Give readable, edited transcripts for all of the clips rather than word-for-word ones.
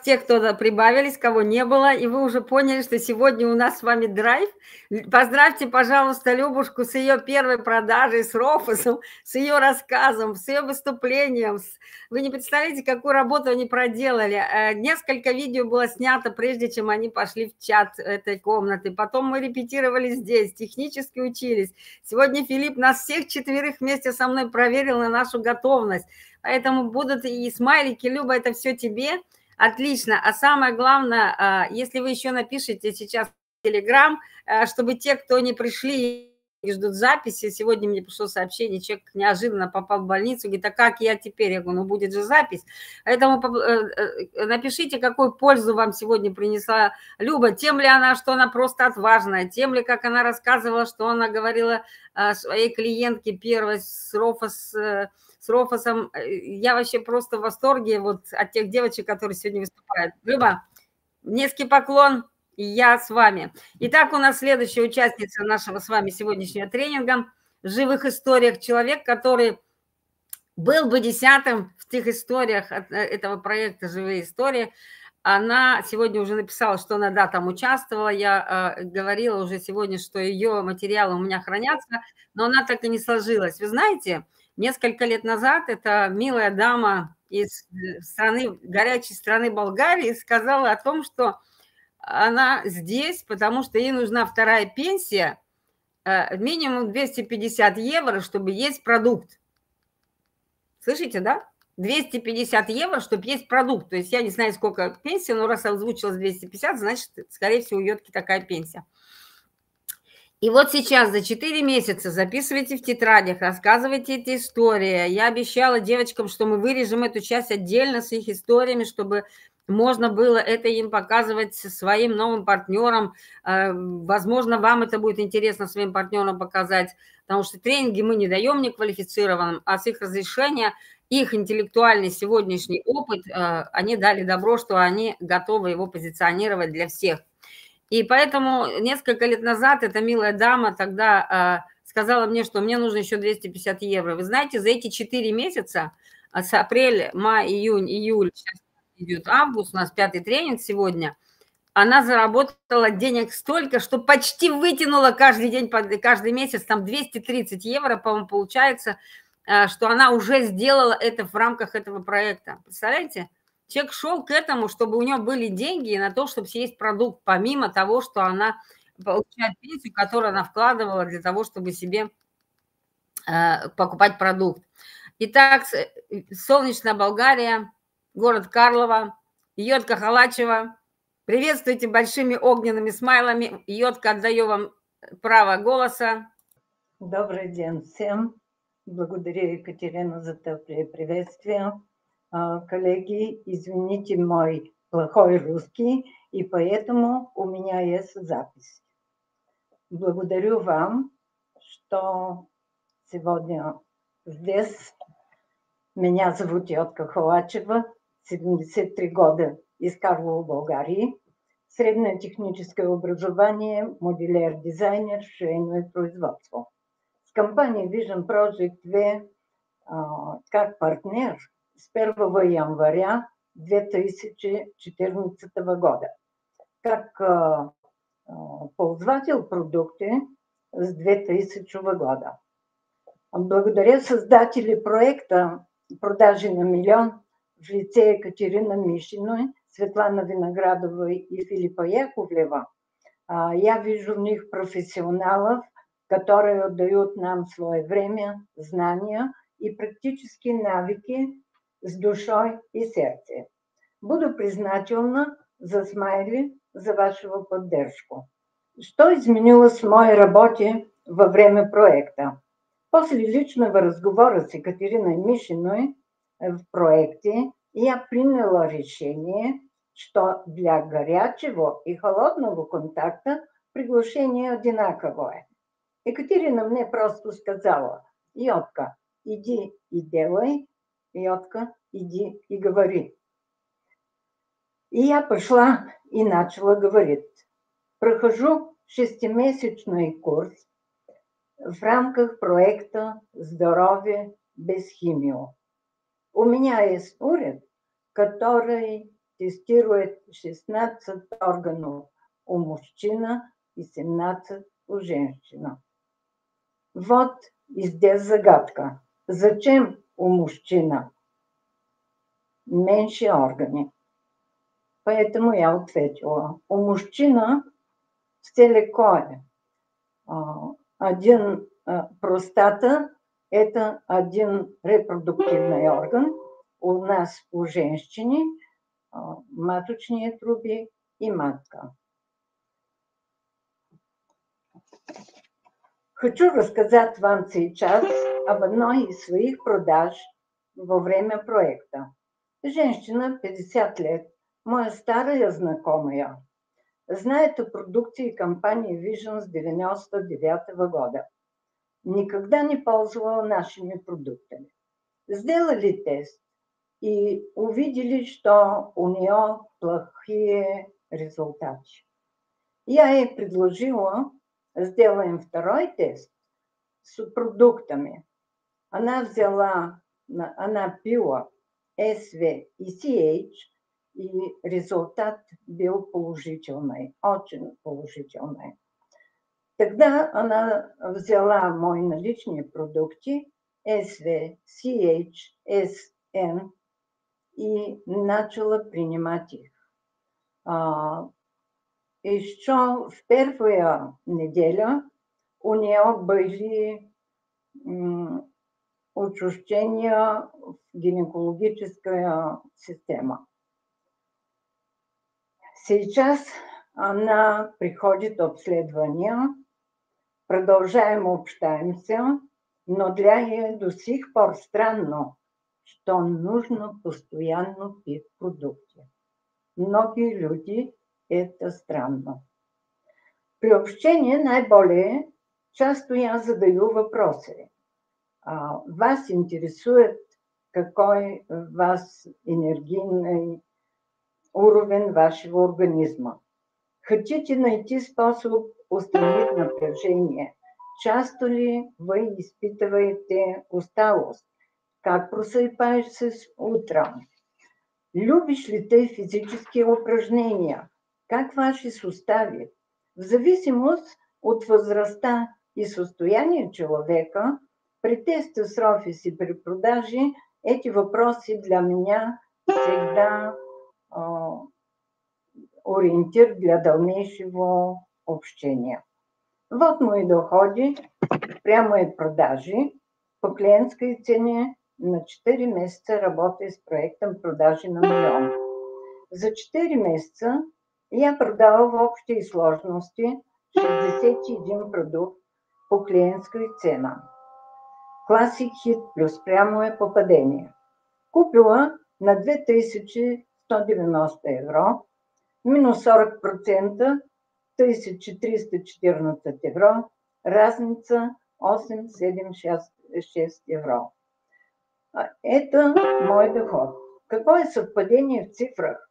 Те, кто прибавились, кого не было, и вы уже поняли, что сегодня у нас с вами драйв. Поздравьте, пожалуйста, Любушку с ее первой продажей, с Рофосом, с ее рассказом, с ее выступлением. Вы не представляете, какую работу они проделали. Несколько видео было снято, прежде чем они пошли в чат этой комнаты. Потом мы репетировали здесь, технически учились. Сегодня Филипп нас всех четверых вместе со мной проверил на нашу готовность. Поэтому будут и смайлики. Люба, это все тебе. Отлично. А самое главное, если вы еще напишите сейчас в Telegram, чтобы те, кто не пришли и ждут записи, сегодня мне пришло сообщение, человек неожиданно попал в больницу, говорит, а как я теперь? Я говорю, ну будет же запись. Поэтому напишите, какую пользу вам сегодня принесла Люба. Тем ли она, что она просто отважная, тем ли, как она рассказывала, что она говорила своей клиентке первой с Рофосом. Я вообще просто в восторге вот от тех девочек, которые сегодня выступают. Люба, низкий поклон, и я с вами. Итак, у нас следующая участница нашего с вами сегодняшнего тренинга в живых историях. Человек, который был бы 10-м в тех историях этого проекта «Живые истории». Она сегодня уже написала, что она, да, там участвовала. Я говорила уже сегодня, что ее материалы у меня хранятся, но она так и не сложилась. Вы знаете, несколько лет назад эта милая дама из страны, горячей страны Болгарии сказала о том, что она здесь, потому что ей нужна вторая пенсия, минимум 250 евро, чтобы есть продукт. Слышите, да? 250 евро, чтобы есть продукт. То есть я не знаю, сколько пенсия, но раз озвучилась 250, значит, скорее всего, у Йотки такая пенсия. И вот сейчас за 4 месяца записывайте в тетрадях, рассказывайте эти истории. Я обещала девочкам, что мы вырежем эту часть отдельно с их историями, чтобы можно было это им показывать своим новым партнерам. Возможно, вам это будет интересно своим партнерам показать, потому что тренинги мы не даем неквалифицированным, а с их разрешения, их интеллектуальный сегодняшний опыт, они дали добро, что они готовы его позиционировать для всех. И поэтому несколько лет назад эта милая дама тогда сказала мне, что мне нужно еще 250 евро. Вы знаете, за эти 4 месяца, с апреля, май, июнь, июль, сейчас идет август, у нас 5-й тренинг сегодня, она заработала денег столько, что почти вытянула каждый день, каждый месяц, там 230 евро, по-моему, получается, что она уже сделала это в рамках этого проекта. Представляете? Человек шел к этому, чтобы у него были деньги на то, чтобы съесть продукт, помимо того, что она получает пенсию, которую она вкладывала для того, чтобы себе покупать продукт. Итак, солнечная Болгария, город Карлово, Йотка Халачева. Приветствуйте большими огненными смайлами. Йотка, отдаю вам право голоса. Добрый день всем. Благодарю, Екатерина, за теплое приветствие. Коллеги, извините мой плохой русский, и поэтому у меня есть запись. Благодарю вам, что сегодня здесь. Меня зовут Йотка Халачева, 73 года из Карлова, Болгарии. Средное техническое образование, модельер-дизайнер, швейное производство. С компанией Vision Project 2 как партнер с 1 января 2014 года. Как ползватель продукты с 2000 года. Благодаря создателю проекта «Продажи на миллион» в лице Екатерины Мишиной, Светланы Виноградовой и Филиппа Яковлева, я вижу в них профессионалов, которые дают нам свое время, знания и практические навыки с душой и сердцем. Буду признательна за смайли, за вашу поддержку. Что изменилось в моей работе во время проекта? После личного разговора с Екатериной Мишиной в проекте я приняла решение, что для горячего и холодного контакта приглашение одинаковое. Екатерина мне просто сказала: Йотка, иди и делай, Йотка, иди и говори. И я пошла и начала говорить. Прохожу 6-месячный курс в рамках проекта «Здоровье без химии». У меня есть уряд, который тестирует 16 органов у мужчина и 17 у женщина. Вот и здесь загадка. Зачем у мужчина меньше органи? Поэтому я ответила. У мужчина все леко е. Один простата – это один репродуктивный орган. У нас, у женщины, маточные трубы и матка. Хочу рассказать вам сейчас об одной из своих продаж во время проекта. Женщина, 50 лет, моя старая знакомая, знает о продукции компании Vision с 1999 года. Никогда не пользовала нашими продуктами. Сделали тест и увидели, что у нее плохие результаты. Я ей предложила, сделаем второй тест с продуктами. Она пила SV и CH, и результат был положительный, очень положительный. Тогда она взяла мои наличные продукты SV, CH, SN и начала принимать их. Еще в первую неделю у нее были учреждения в гинекологической системе. Сейчас она приходит обследование, продолжаем общаемся, но для нее до сих пор странно, что нужно постоянно пить продукты. Многие люди это странно. При общении наиболее часто я задаю вопросы. Вас интересует, какой вас энергийный уровень вашего организма. Хотите найти способ устранить напряжение? Часто ли вы испытываете усталость? Как просыпаешься утром? Любишь ли ты физические упражнения? Как ваши суставы? В зависимости от возраста и состояния человека, при тесте с Рофис и при продаже, эти вопросы для меня всегда ориентир для дальнейшего общения. Вот мои доходы, прямые продажи по клиентской цене. На 4 месяца работаю с проектом продажи на миллион. За 4 месяца я продала в общей сложности 61 продукт по клиентской цене. Classic Hit плюс прямое попадение. Купила на 2190 евро, минус 40%, 1314 евро, разница 876 евро. Это мой доход. Какое совпадение в цифрах?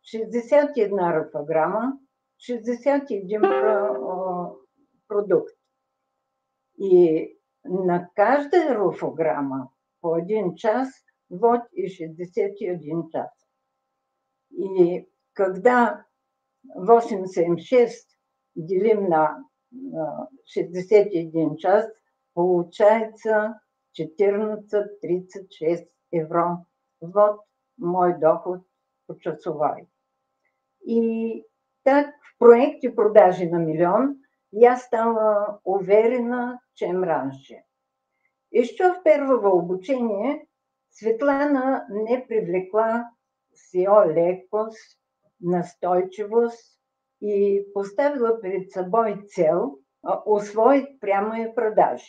61 рофограмма, 61 продукт. И на каждая рофограмма по 1 час, вот и 61 час. И когда 8,76 делим на 61 час, получается 14,36 евро. Вот мой доход почасовой. И так в проекте продажи на миллион я стала уверена, чем раньше. Еще в первого обучения Светлана не привлекла с ее лекост, настойчивост и поставила перед собой цел усвоить прямые продажи.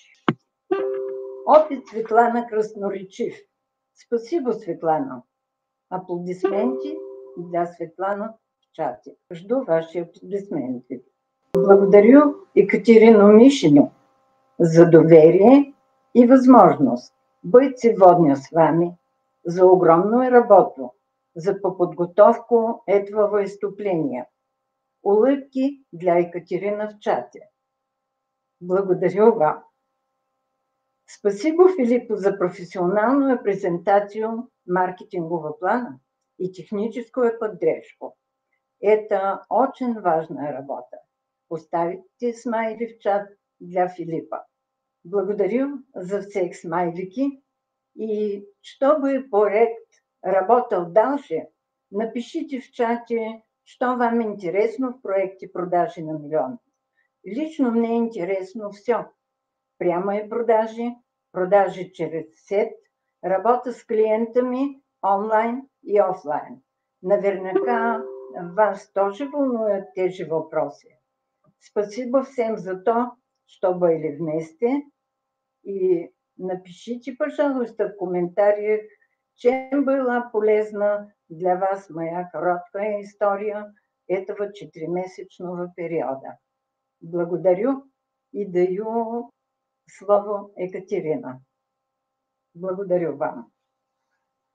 Опит Светлана красноречив. Спасибо, Светлана. Аплодисменти для Светлана в чате. Жду ваши аплодисменты. Благодарю Екатерину Мишину за доверие и возможность быть сегодня с вами, за огромную работу, за подготовку этого выступления. Улыбки для Екатерины в чате. Благодарю вам. Спасибо Филиппу за профессиональную презентацию маркетингового плана. и техническую поддержку. Это очень важная работа. Поставите смайли в чат для Филиппа. Благодарю за всех смайлики. И чтобы проект работал дальше, напишите в чате, что вам интересно в проекте «Продажи на миллион». Лично мне интересно все. Прямые продажи, продажи через сеть, работа с клиентами онлайн и офлайн. Наверняка вас тоже волнуют тези въпроси. Спасибо всем за то, что были вместе. И напишите, пожалуйста, в комментариях, чем была полезна для вас моя короткая история этого 4-месечного периода. Благодарю и даю слово Екатерина. Благодарю вам.